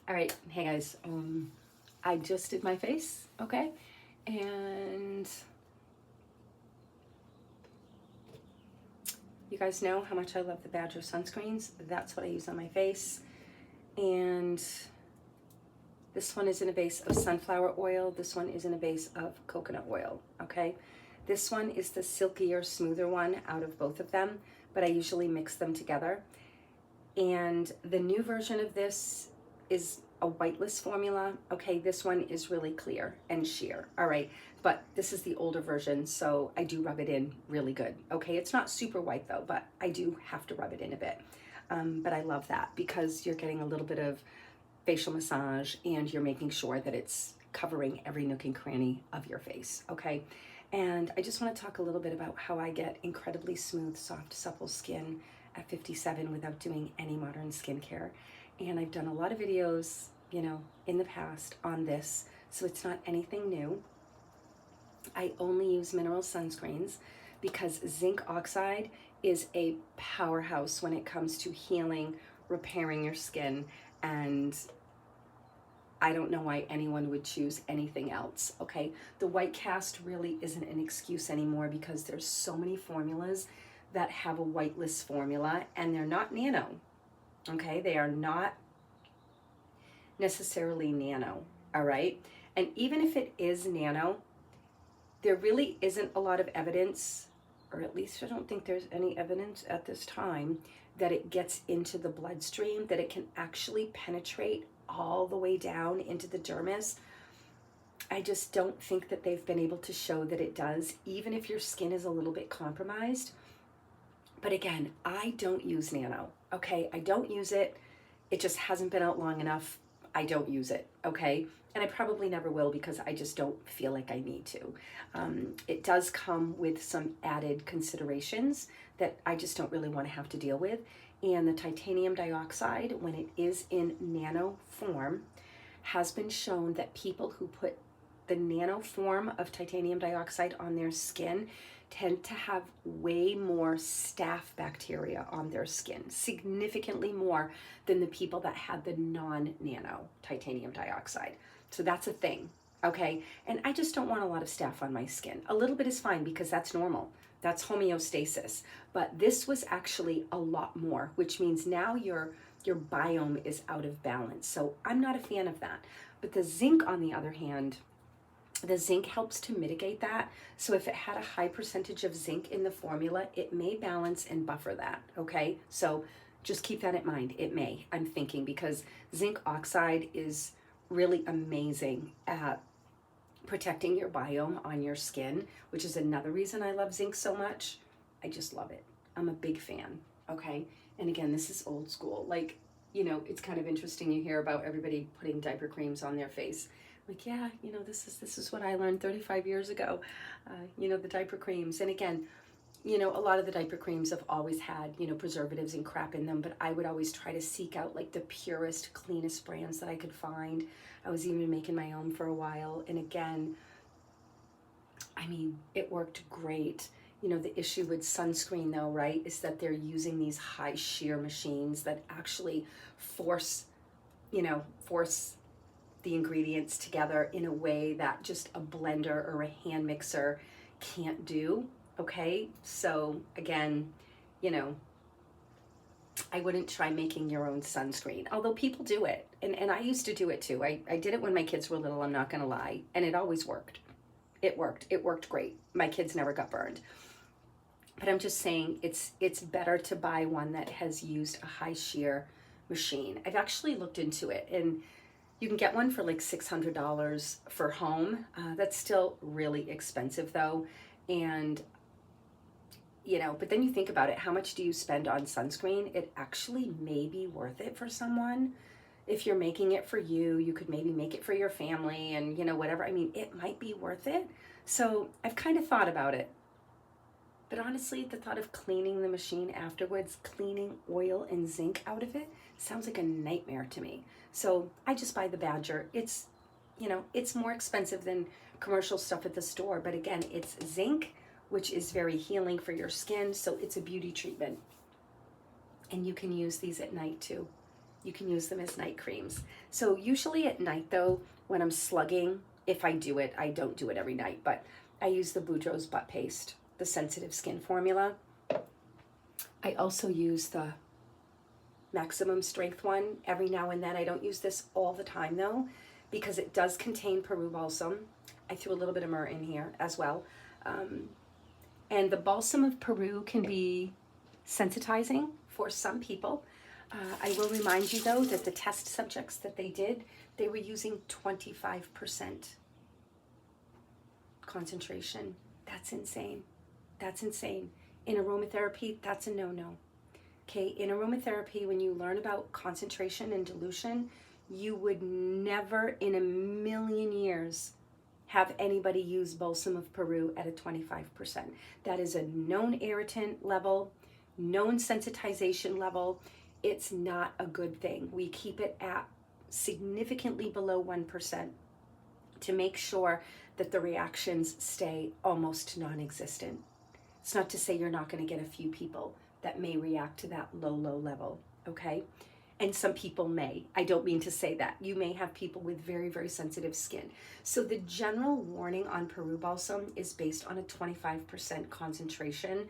All right, hey guys, I just did my face, okay? And you guys know how much I love the Badger sunscreens. That's what I use on my face. And this one is in a base of sunflower oil. This one is in a base of coconut oil, okay? This one is the silkier, smoother one out of both of them, but I usually mix them together. And the new version of this is a whiteless formula. Okay, this one is really clear and sheer. All right, but this is the older version, so I do rub it in really good. Okay, it's not super white though, but I do have to rub it in a bit. But I love that because you're getting a little bit of facial massage and you're making sure that it's covering every nook and cranny of your face. Okay, and I just want to talk a little bit about how I get incredibly smooth, soft, supple skin at 57 without doing any modern skincare. And I've done a lot of videos, in the past on this, so it's not anything new. I only use mineral sunscreens because zinc oxide is a powerhouse when it comes to healing, repairing your skin, and I don't know why anyone would choose anything else, okay? The white cast really isn't an excuse anymore because there's so many formulas that have a whiteless formula and they're not nano, okay? They are not necessarily nano, all right? And even if it is nano, there really isn't a lot of evidence, or at least I don't think there's any evidence at this time, that it gets into the bloodstream, that it can actually penetrate all the way down into the dermis. I just don't think that they've been able to show that it does, even if your skin is a little bit compromised. But again, I don't use nano, okay? I don't use it. It just hasn't been out long enough. I don't use it, okay? And I probably never will because I just don't feel like I need to. It does come with some added considerations that I just don't really want to have to deal with. And the titanium dioxide, when it is in nano form, has been shown that people who put the nano form of titanium dioxide on their skin tend to have way more staph bacteria on their skin, significantly more than the people that had the non-nano titanium dioxide. So that's a thing, okay? And I just don't want a lot of staph on my skin. A little bit is fine because that's normal. That's homeostasis. But this was actually a lot more, which means now your biome is out of balance. So I'm not a fan of that. But the zinc, on the other hand, the zinc helps to mitigate that. So if it had a high percentage of zinc in the formula, it may balance and buffer that, okay? So just keep that in mind. It may, I'm thinking, because zinc oxide is really amazing at protecting your biome on your skin, which is another reason I love zinc so much. I just love it. I'm a big fan, okay? And again, this is old school. Like, it's kind of interesting you hear about everybody putting diaper creams on their face. Like, yeah, this is what I learned 35 years ago, the diaper creams. And again, a lot of the diaper creams have always had, preservatives and crap in them, but I would always try to seek out like the purest, cleanest brands that I could find. I was even making my own for a while. And again, I mean, it worked great. The issue with sunscreen though, right, is that they're using these high shear machines that actually force the ingredients together in a way that just a blender or a hand mixer can't do, okay? So again, I wouldn't try making your own sunscreen, although people do it. And I used to do it too. I did it when my kids were little, I'm not gonna lie, and it always worked. It worked great. My kids never got burned. But I'm just saying it's better to buy one that has used a high shear machine. I've actually looked into it, and you can get one for like $600 for home. That's still really expensive though. And, but then you think about it, how much do you spend on sunscreen? It actually may be worth it for someone. If you're making it for you, you could maybe make it for your family and, whatever. I mean, it might be worth it. So I've kind of thought about it. But honestly, the thought of cleaning the machine afterwards, cleaning oil and zinc out of it, sounds like a nightmare to me. So I just buy the Badger. It's more expensive than commercial stuff at the store. But again, it's zinc, which is very healing for your skin. So it's a beauty treatment. And you can use these at night too. You can use them as night creams. So usually at night though, when I'm slugging, if I do it, I don't do it every night, but I use the Boudreaux's butt paste, the sensitive skin formula. I also use the maximum strength one every now and then. I don't use this all the time though, because it does contain Peru balsam. I threw a little bit of myrrh in here as well. And the balsam of Peru can be sensitizing for some people. I will remind you though that the test subjects that they did, they were using 25% concentration. That's insane. That's insane. In aromatherapy, that's a no-no. Okay, in aromatherapy, when you learn about concentration and dilution, you would never in a million years have anybody use balsam of Peru at a 25%. That is a known irritant level, known sensitization level. It's not a good thing. We keep it at significantly below 1% to make sure that the reactions stay almost non-existent. It's not to say you're not going to get a few people that may react to that low level, okay? And some people may. I don't mean to say that. You may have people with very, very sensitive skin. So the general warning on Peru balsam is based on a 25% concentration.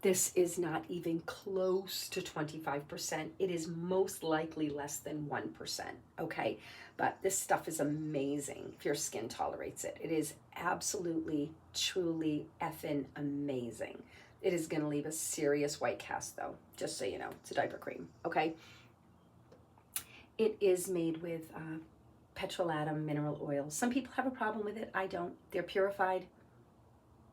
This is not even close to 25%. It is most likely less than 1%, okay? But this stuff is amazing if your skin tolerates it. It is absolutely, truly effing amazing. It is gonna leave a serious white cast though, just so you know. It's a diaper cream, okay? It is made with petrolatum mineral oil. Some people have a problem with it, I don't. They're purified.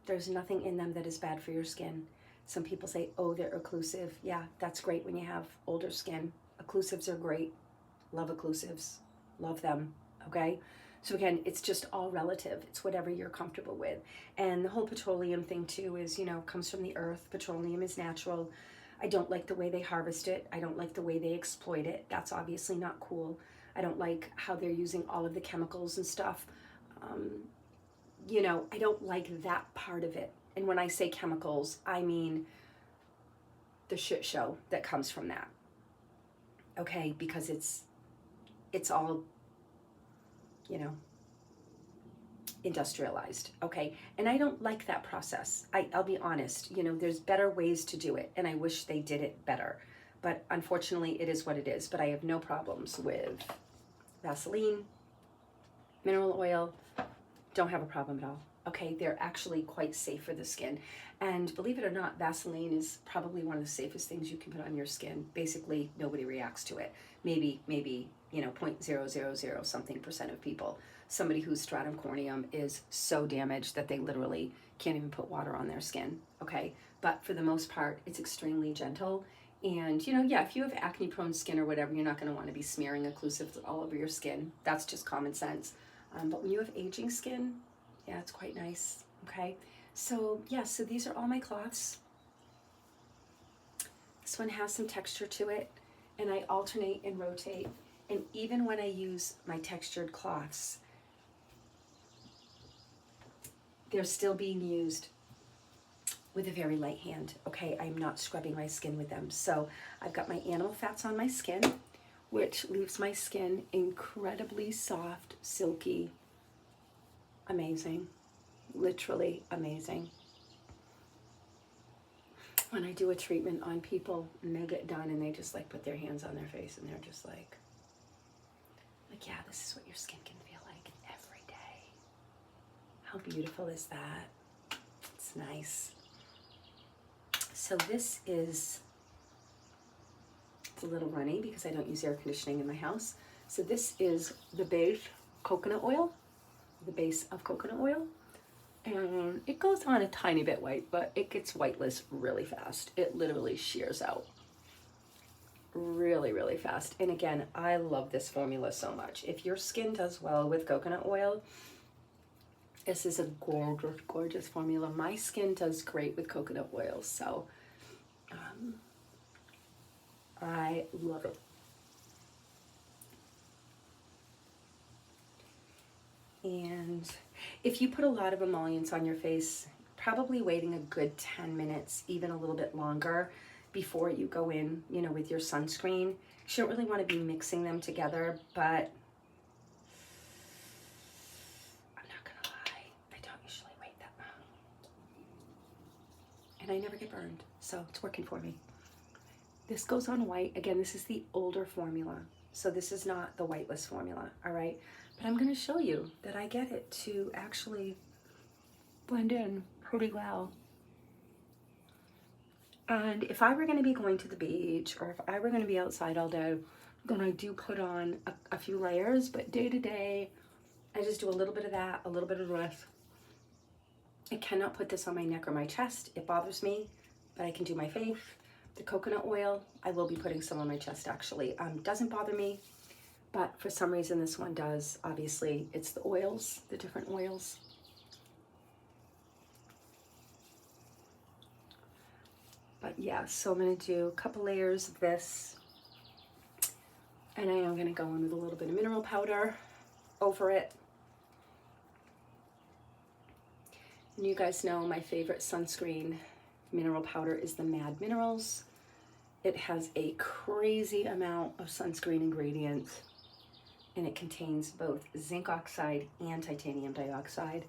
There's nothing in them that is bad for your skin. Some people say, oh, they're occlusive. Yeah, that's great when you have older skin. Occlusives are great. Love occlusives. Love them, okay? So again, it's just all relative. It's whatever you're comfortable with. And the whole petroleum thing too is, you know, comes from the earth. Petroleum is natural. I don't like the way they harvest it. I don't like the way they exploit it. That's obviously not cool. I don't like how they're using all of the chemicals and stuff. You know, I don't like that part of it. And when I say chemicals, I mean the shit show that comes from that. Okay, because it's all, you know, industrialized, okay? And I don't like that process. I'll be honest, you know, there's better ways to do it, and I wish they did it better. But unfortunately, it is what it is. But I have no problems with Vaseline, mineral oil, don't have a problem at all. Okay, they're actually quite safe for the skin. And believe it or not, Vaseline is probably one of the safest things you can put on your skin. Basically, nobody reacts to it. Maybe, you know, 0.000 something percent of people. Somebody whose stratum corneum is so damaged that they literally can't even put water on their skin, okay? But for the most part, it's extremely gentle. And, you know, yeah, if you have acne-prone skin or whatever, you're not gonna wanna be smearing occlusives all over your skin. That's just common sense. But when you have aging skin, yeah, it's quite nice, okay? So, yeah, so these are all my cloths. This one has some texture to it, and I alternate and rotate. And even when I use my textured cloths, they're still being used with a very light hand, okay? I'm not scrubbing my skin with them. So I've got my animal fats on my skin, which leaves my skin incredibly soft, silky, amazing, literally amazing. When I do a treatment on people and they get done and they just like put their hands on their face and they're just like, yeah, this is what your skin can feel like every day. How beautiful is that? It's nice. So this is, it's a little runny because I don't use air conditioning in my house. So this is the base coconut oil, the base of coconut oil. And it goes on a tiny bit white, but it gets whiteless really fast. It literally shears out really, really fast. And again, I love this formula so much. If your skin does well with coconut oil, this is a gorgeous, gorgeous formula. My skin does great with coconut oil, so I love it. And if you put a lot of emollients on your face, probably waiting a good 10 minutes, even a little bit longer, before you go in, you know, with your sunscreen. You shouldn't really want to be mixing them together, but I'm not gonna lie, I don't usually wait that long. And I never get burned, so it's working for me. This goes on white. Again, this is the older formula, so this is not the whitelist formula, all right? But I'm gonna show you that I get it to actually blend in pretty well. And if I were gonna be going to the beach, or if I were gonna be outside all day, then I do put on a few layers, but day to day, I just do a little bit of that, a little bit of this. I cannot put this on my neck or my chest. It bothers me, but I can do my face. The coconut oil, I will be putting some on my chest actually. Doesn't bother me, but for some reason this one does. Obviously, it's the oils, the different oils. But yeah, so I'm gonna do a couple layers of this. And I am gonna go in with a little bit of mineral powder over it. And you guys know my favorite sunscreen mineral powder is the Mad Minerals. It has a crazy amount of sunscreen ingredients, and it contains both zinc oxide and titanium dioxide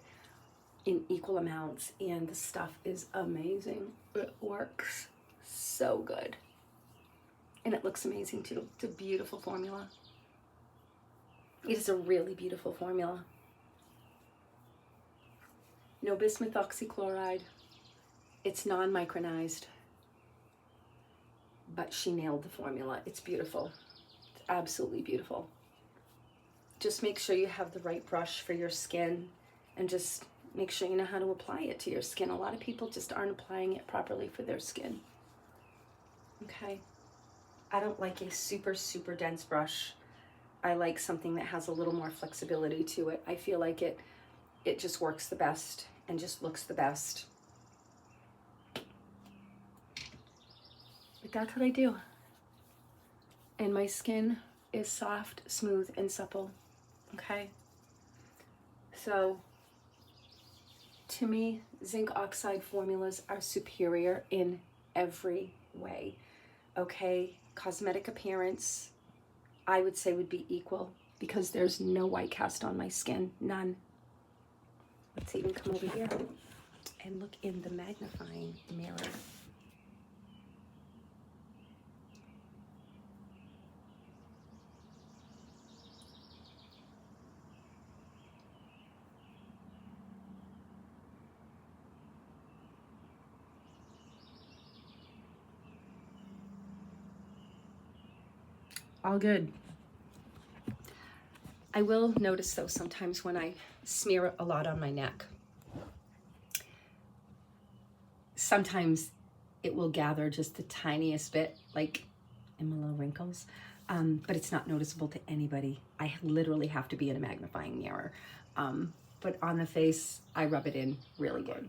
in equal amounts, and the stuff is amazing. It works so good. And it looks amazing too. It's a beautiful formula. It is a really beautiful formula. No bismuth oxychloride. It's non-micronized. But she nailed the formula. It's beautiful. It's absolutely beautiful. Just make sure you have the right brush for your skin, and just make sure you know how to apply it to your skin. A lot of people just aren't applying it properly for their skin. Okay. I don't like a super, super dense brush. I like something that has a little more flexibility to it. I feel like it just works the best and just looks the best. But that's what I do. And my skin is soft, smooth, and supple. Okay? So, to me, zinc oxide formulas are superior in every way. Okay? Cosmetic appearance, I would say, would be equal, because there's no white cast on my skin. None. Let's even come over here and look in the magnifying mirror. All good. I will notice though sometimes when I smear a lot on my neck, sometimes it will gather just the tiniest bit, like in my little wrinkles, but it's not noticeable to anybody. I literally have to be in a magnifying mirror. But on the face, I rub it in really good.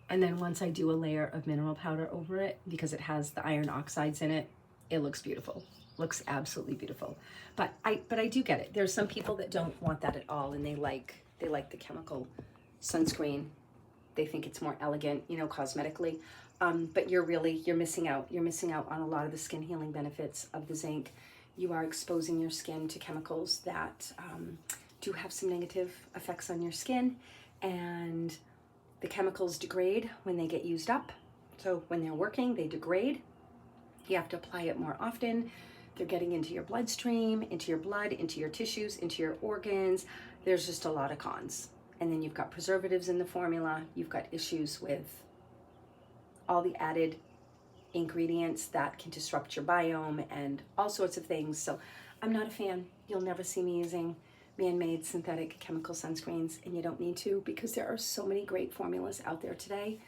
And then once I do a layer of mineral powder over it, because it has the iron oxides in it, it looks beautiful. Looks absolutely beautiful. But I do get it. There's some people that don't want that at all, and they like the chemical sunscreen. They think it's more elegant, you know, cosmetically. But you're missing out. You're missing out on a lot of the skin healing benefits of the zinc. You are exposing your skin to chemicals that do have some negative effects on your skin, and the chemicals degrade when they get used up. So when they're working, they degrade. You have to apply it more often. They're getting into your bloodstream, into your blood, into your tissues, into your organs. There's just a lot of cons. And then you've got preservatives in the formula. You've got issues with all the added ingredients that can disrupt your biome and all sorts of things. So I'm not a fan. You'll never see me using man-made synthetic chemical sunscreens, and you don't need to, because there are so many great formulas out there today.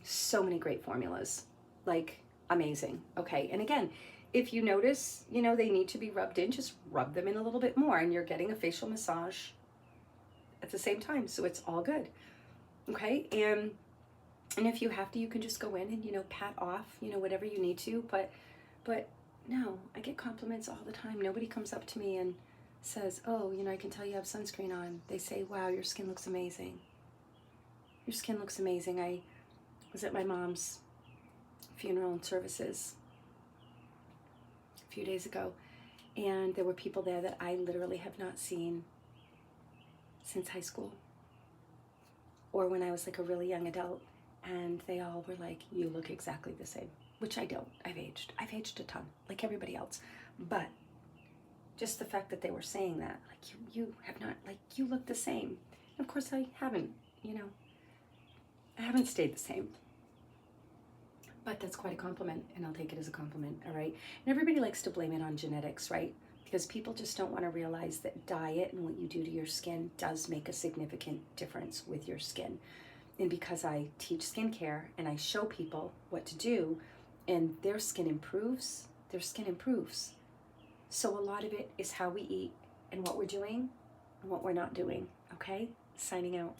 So many great formulas. Like, amazing. Okay, and again, if you notice, you know, they need to be rubbed in, just rub them in a little bit more, and you're getting a facial massage at the same time, so it's all good. Okay, and if you have to, you can just go in and, you know, pat off, you know, whatever you need to, but no, I get compliments all the time. Nobody comes up to me and says, oh, you know, I can tell you have sunscreen on. They say, wow, your skin looks amazing. Your skin looks amazing. I was at my mom's funeral and services few days ago, and there were people there that I literally have not seen since high school or when I was like a really young adult, and they all were like, you look exactly the same, which I don't. I've aged a ton, like everybody else. But just the fact that they were saying that, like, you have not, like, you look the same. And of course I haven't, I haven't stayed the same. But that's quite a compliment, and I'll take it as a compliment, all right? And everybody likes to blame it on genetics, right? Because people just don't want to realize that diet and what you do to your skin does make a significant difference with your skin. And because I teach skincare and I show people what to do, and their skin improves, So a lot of it is how we eat and what we're doing and what we're not doing, okay? Signing out.